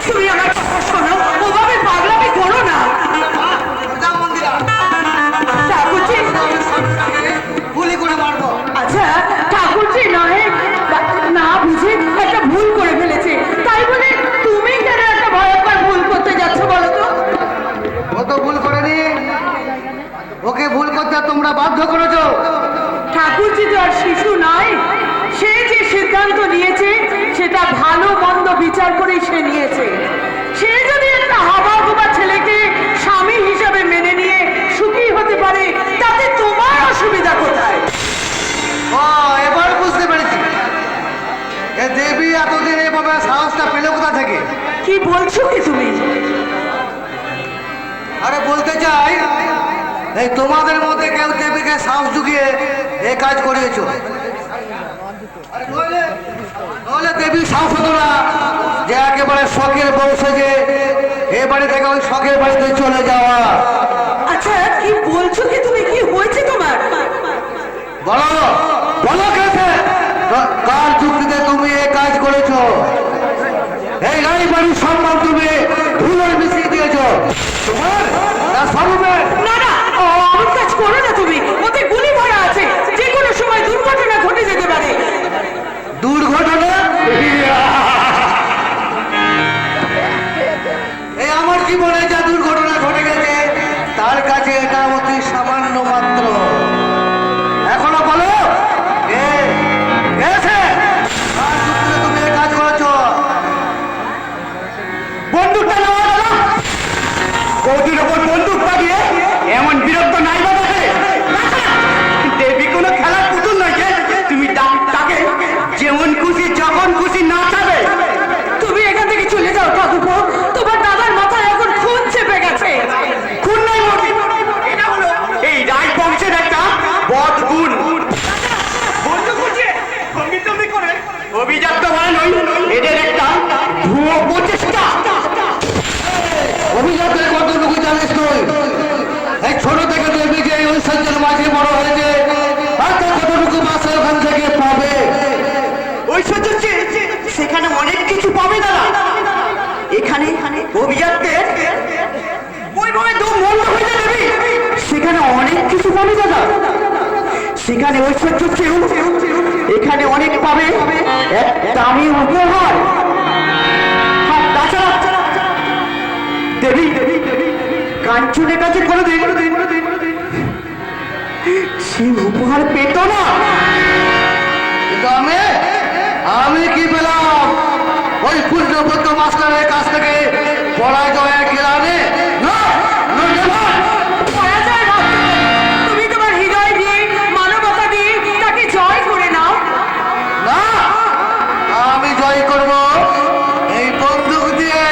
তুমি আমার কথা শোনো, ওভাবে পাগলামি করো না। ঠাকুরজি, গুলি করে মারবো। আচ্ছা ঠাকুরজি নয় না বুঝে একটা ভুল করে ফেলেছে, তাই বলে তুমি কেন একটা ভয়ঙ্কর ভুল করতে যাচ্ছ বলো তো? ও তো ভুল করেনি, ওকে ভুল করতে তোমরা বাধ্য করেছো। ঠাকুরজি তো আর শিশু নয়, সে যে সিদ্ধান্ত নিয়েছে সেটা ভালো মন্দ বিচার করেই সে নিয়েছে। সে যদি একটা হাবাগোবা ছেলেকে স্বামী হিসাবে মেনে নিয়ে সুখী হতে পারে, তাতে তোমার অসুবিধা কোথায়? ও এবার বুঝতে পেরেছি, এ দেবী এতদিন এভাবে সাহসটা পেলে কোথা থেকে? কি বলছো কি তুমি? আরে বলতে চাই, এই তোমাদের মধ্যে কেউ দেবীকে সাহস জুগিয়ে এ কাজ করিয়েছো। আরে নইলে দেবী সাহস হতো না যে একেবারে শখের বংশে যে এ বাড়ি থেকে ওই শখের বাড়িতে চলে যাওয়া। আচ্ছা কি বলছো কি তুমি? কি হয়েছে তোমার? বলো বলো, কেছে কার যুক্তিতে তুমি এ কাজ করেছো? এই রানী বাড়ির সম্মান তুমি ধুলোয় মিশিয়ে দিয়েছো। তোমার না স্বরূপে? না না, অমন কাজ করো না তুমি, ওতে গুলি ভরা আছে, যে কোনো সময় দুর্ঘটনা ঘটে যেতে পারে। দুর্ঘটনা? এই আমার জীবনে যা দুর্ঘটনা ঘটে গেছে তার কাছে এটা অতি সামান্য মাত্র। এখনো বলো কে আছে? কার যুক্তিতে তুমি এই কাজ করেছো? বন্দুকটা নেওয়া গেল, বৌদির ওপর বন্দুক লাগিয়ে এমন বিরক্ত নাই বাবাকে। দেবী কোনো খেলার পুতুল নয় যে তুমি তাকে যেমন খুশি যখন খুশি নাচাবে। তুমি এখান থেকে চলে যাও ঠাকুরপো, তোমার দাদার মাথায় এখন খুন চেপে গেছে। খুন নাই মতি, এটা হলো এই রায় বংশের একটা বদগুণ। বন্দুক উঠিয়ে ভঙ্গি করে অভিজাত হওয়া নয়, এদের একটা ভুয়ো প্রচেষ্টা। অভিজাতের কতটুকু জানিস তুই? এই ছোট থেকে দেবী যে এই ঐশ্বর্যের মাঝে বড় হয়েছে, আর তো কতটুকু মাসে ওখান থেকে পাবে? ঐশ্বর্য সেখানে অনেক কিছু পাবে দাদা। এখানে অভিজাতদের ওইভাবে দম বন্ধ হয়ে যাবে, সেখানে অনেক কিছু পাবে দাদা। সেখানে ঐশ্বর্য চেয়েও এখানে অনেক পাবে এক দামি উপহার। আর তাছাড়া দেবী কাঞ্চনের কাছে কোনোদিন সে উপহার পেত না। কিন্তু আমি কি পেলাম? ওই পূর্ণবদ্ধ মাস্টারের কাছ থেকে পরাজয়ের জ্ঞানে পরাজয় ভাবছো? তুমি তোমার হৃদয় দিয়ে, মানবতা দিয়ে তাকে জয় করে নাও। না, আমি জয় করব এই বন্দুক দিয়ে,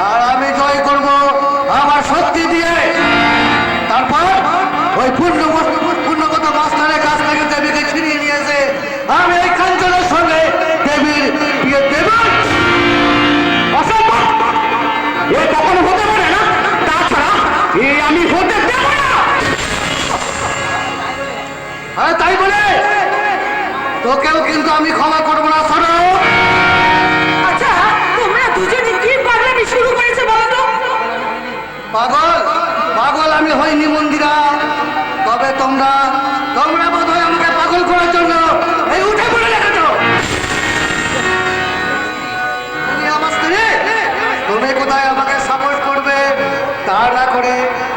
আর আমি জয় করব আমার শক্তি দিয়ে। তারপর ওই পূর্ণগত মাস্টারের কাছ থেকে দেবীকে ছিনিয়ে নিয়েছে আমি এই কাঞ্চনের সঙ্গে দেবীর বিয়ে দেব। অসম্ভব, এ কখনো হতে পারে না। তাছাড়া আমি হতে দেব না। আর তাই বলে তোকেও কিন্তু আমি ক্ষমা করবো না। শোনো, আচ্ছা তোমরা দুজনে কি পাগলামি শুরু করেছো বলো তো? পাগল আমি হইনি মন্দিরা, তবে তোমরা বোধহয় আমাকে পাগল করার জন্য এই উঠে পড়ে লেগেছো। তুমি আমার স্ত্রী, তুমি কোথায় আমাকে সাপোর্ট করবে তা না করে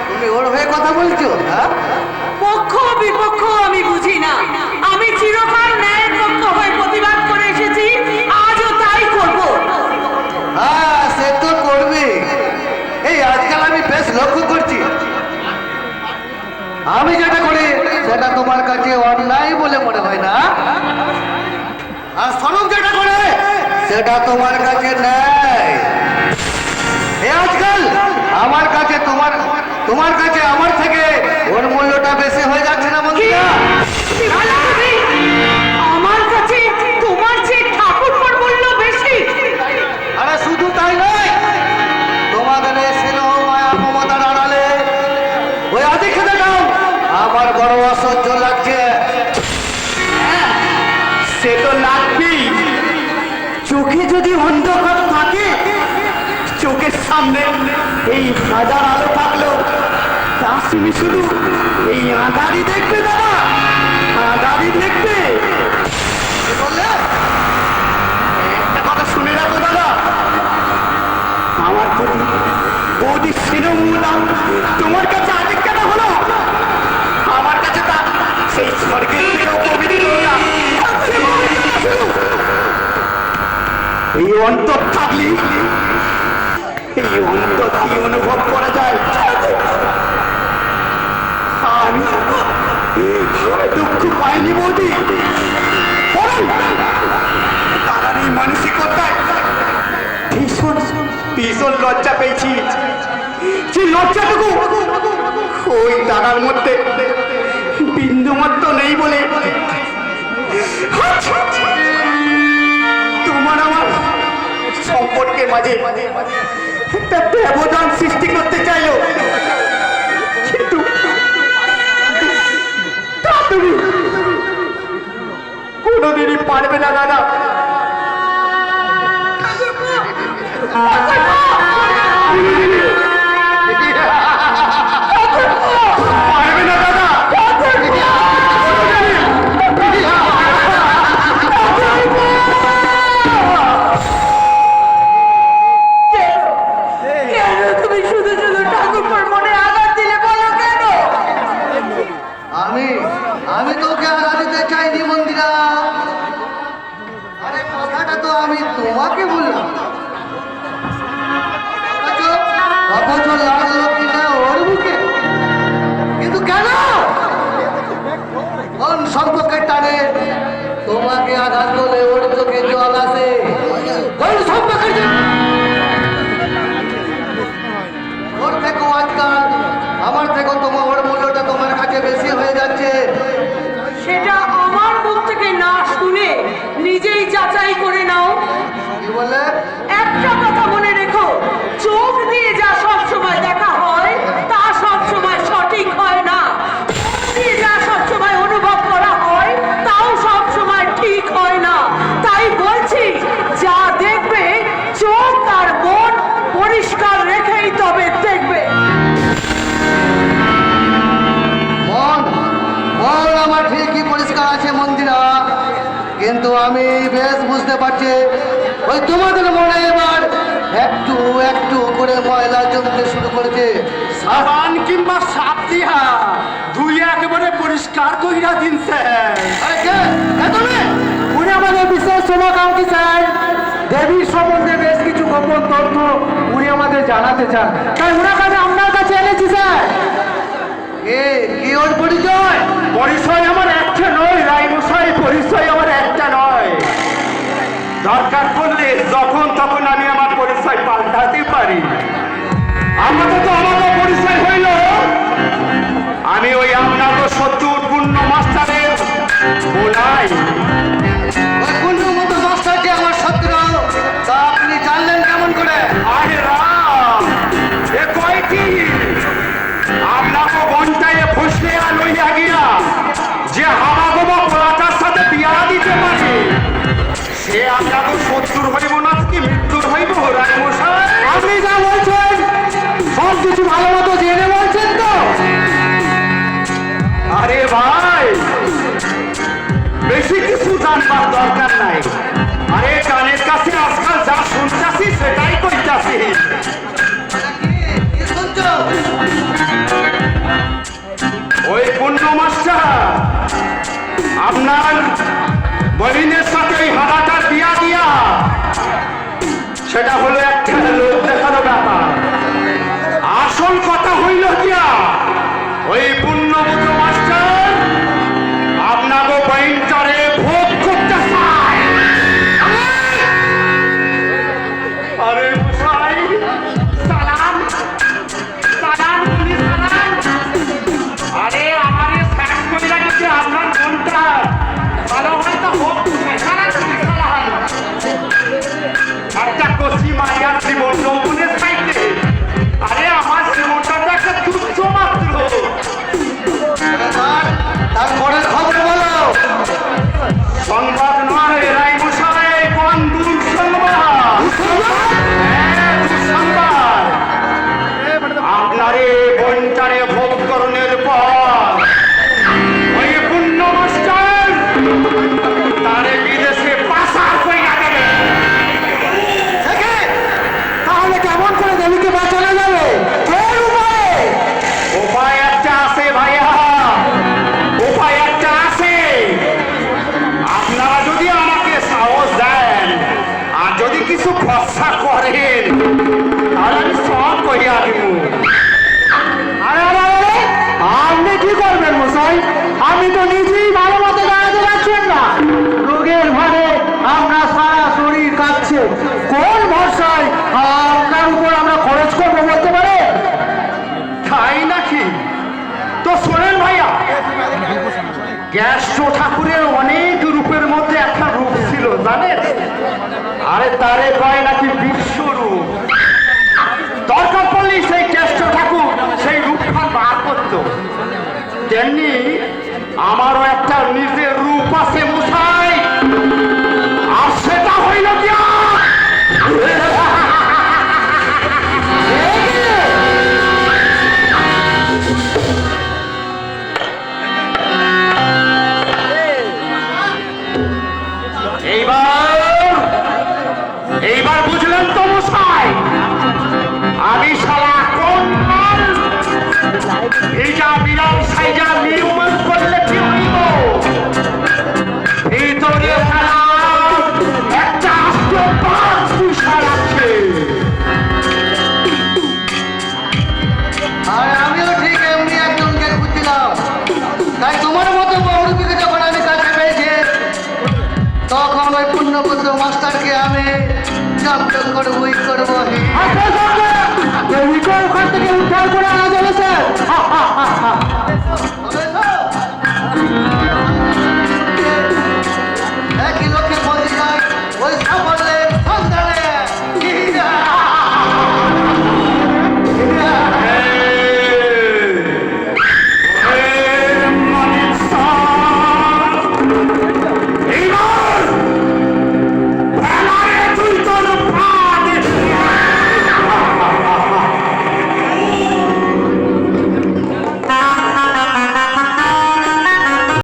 তুমি ওর হয়ে কথা বলছো? হ্যাঁ, পক্ষ বিপক্ষ আমি বুঝি না, আমি চিরকাল ন্যায়ের পক্ষ হয়ে প্রতিবাদ করে এসেছি, আজও তাই করব। হ্যাঁ সে তো করবে। এই আজকাল আমি বেশ লক্ষ্য করছি, আমি যেটা করি সেটা তোমার কাছে অন্যায় বলে মনে হয় না, আর স্বরূপ যেটা করে সেটা তোমার কাছে ন্যায়। আজকাল আমার কাছে তোমার কাছে আমার থেকে ওর মূল্যটা বেশি হয়ে যাচ্ছে না মন্দিরা? আমার কাছে তোমার চেয়ে ঠাকুরপোর মূল্য বেশি? চোখে যদি অন্ধকার থাকে, চোখের সামনে এই হাজার আলো থাকলো, তা তুমি শুধু এই আঁধারি দেখবে দাদা, আঁধারি দেখবে। কি বললে? একটা কথা শুনে রাখো দাদা, আমার প্রতি বৌদি শিরোমূলাম তোমার কাছে আজকে কেন হলো? আমার কাছে তা সেই স্বর্গের থেকেও পবিত্র না। এই অন্তর থাকলে এই অন্তর কি অনুভব করা যায়? আমি দুঃখ পাইনি বৌদি, তার এই মানসিকতায় ভীষণ ভীষণ লজ্জা পেয়েছি। যে লজ্জাটুকু ওই দাদার মধ্যে বিন্দুমাত্র নেই বলে তোমার আমার সম্পর্কের মাঝে একটা ব্যবধান সৃষ্টি করতে চাইলো, কিন্তু তা তুমি কোনোদিনই পারবে না দাদা। পারবে না দাদা। কেন তুমি শুধু শুধু ঠাকুরপোর মনে আঘাত দিলে বলো কেন? আমি তোকে আঘাত দিতে চাইনি মন্দিরা। আরে কথাটা তো আমি তোমাকে বললাম, অথচ লাগলো কিনা ওর বুকে। কিন্তু কেন কোন সম্পর্কের টানে তোমাকে আঘাত করলে ওর চোখে জল আসে? কোন সম্পর্কের জন্য? ওর থেকেও আজকাল আমার থেকেও তোমার ওর মূল্যটা তোমার কাছে বেশি হয়ে যাচ্ছে। সেটা আমার মুখ থেকে না শুনে নিজেই যাচাই করে নাও। কি বলে? একটা কথা মনে রেখো, চোখ দিয়ে যা সব সময় দেখা হয় তা সব সময় সঠিক হয় না। মন দিয়ে যা সব সময় অনুভব করা হয় তাও সব সময় ঠিক হয় না। তাই বলছি, যা দেখবে চোখ আর মন পরিষ্কার রেখেই তবে দেখবে। মন মন আমার ঠিকই পরিষ্কার আছে মন্দিরা, কিন্তু আমি বেশ বুঝতে পারছি ওই তোমাদের মনে এবার একটু একটু করে ময়লা জমতে শুরু করেছে। সাবান কিংবা সাপ দিয়া ধুই একেবারে পরিষ্কার কইরা দিন স্যার। আরে কে কে তুমি? উনি আমাদের বিশেষ শুভাকাঙ্ক্ষী স্যার। দেবীর সম্বন্ধে বেশ কিছু গোপন তথ্য উনি আমাদের জানাতে চান, তাই ওনার কাছে আপনার কাছে এনেছি স্যার। কি ওর পরিচয়? পরিচয় আমার একটা নয় রায়মশাই, পরিচয় আমার একটা নয়। দরকার পড়লে যখন তখন আমি আমার পরিচয় পাল্টাতে পারি। আমাদের পরিচয় হইল আমি ওই আপনার শত্রুর পূর্ণ মাস্টারের বলাই। ওই কুন্ডুর মতো মাস্টারটি আমার শত্রু, তা আপনি জানলেন কেমন করে? আরে রাম, এ কয়টি আপনাকে বনটায় ফসলে লইয়া গিয়া যে হামাগোমা পোলাটার সাথে বিয়া দিতে পারে, সে আপনাকে শত্রুর হইব না কি মৃত্যুর হইব রায়মশাই? আপনি যা বলছেন সব কিছু ভালো মতো জেনে বলছেন তো? আরে ভাই, বেশি কিছু জানবার দরকার নাই। আরে কানের কাছে আজকাল যা শুনতাছি সেটাই কইতাছি। কি শুনছো? ওই পূর্ণ মাস্টার আপনার বহিনের সাথে ওই হারাটার বিয়া দিয়া, সেটা হলো একটা লোক দেখানো ব্যাপার। আসল কথা হইল গিয়া ওই পূর্ণবুদ্ধ মাস্টার আপনাকে বহিনটারে ভোগ করতে চায়। কিছু খরচা করেন আর আমি সব করিয়া দিব। আরে আরে আরে, আপনি কি করবেন মশাই? আমি তো নিজেই ভালো মতো দাঁড়াতে পারছেন না। রোগের ভারে আমরা সারা শরীর কাঁপছে। কোন ভরসায় আপনার উপর আমরা খরচ করবো বলতে পারে? তাই নাকি? তো শোনেন ভাইয়া, গ্যাস্ট্রো ঠাকুরের অনেক রূপের মধ্যে একটা রূপ ছিল জানেন? আরে তারে কয় নাকি বিশ্বরূপ। দরকার পড়লেই সেই গ্যাস্ট্রো ঠাকুর সেই রূপটা বার করতো। তেমনি আমারও একটা নিজের রূপ আছে মশাই, আর সেটা হইল কি এইবার বুঝলেন তো মশাই, আমি শালা কোন মাল এইটা বিরাট সাইজা নির্মূল করলে কি হইব? ভিতরে শালা একটা আস্ত পাঁচ পয়সা রাখছে। আর আমিও ঠিক এমনি একজনকে খুঁজছিলাম। তাই তোমার মতো বহুরূপীকে যখন আমি কাছে পেয়েছি, তখন ওই পুণ্যপুত্র মাস্টারকে আমি জব্দ করবই করবো। ওখান থেকে উদ্ধার করে আনা যাবে স্যার।